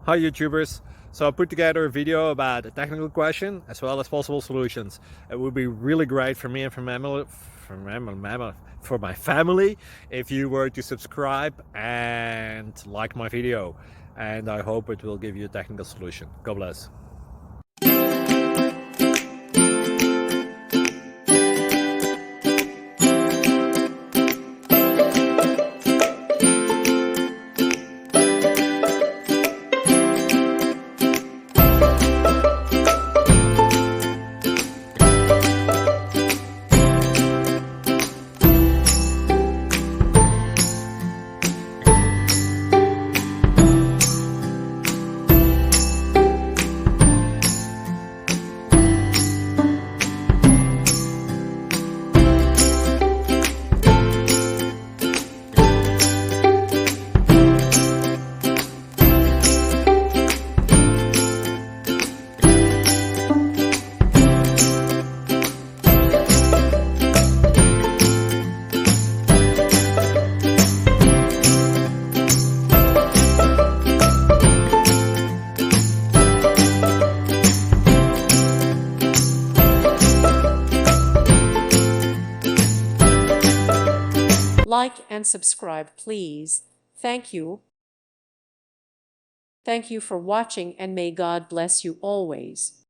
Hi YouTubers! So I put together a video about a technical question as well as possible solutions. It would be really great for me and for my family if you were to subscribe and like my video. And I hope it will give you a technical solution. God bless. Like and subscribe, please. Thank you. Thank you for watching, and may God bless you always.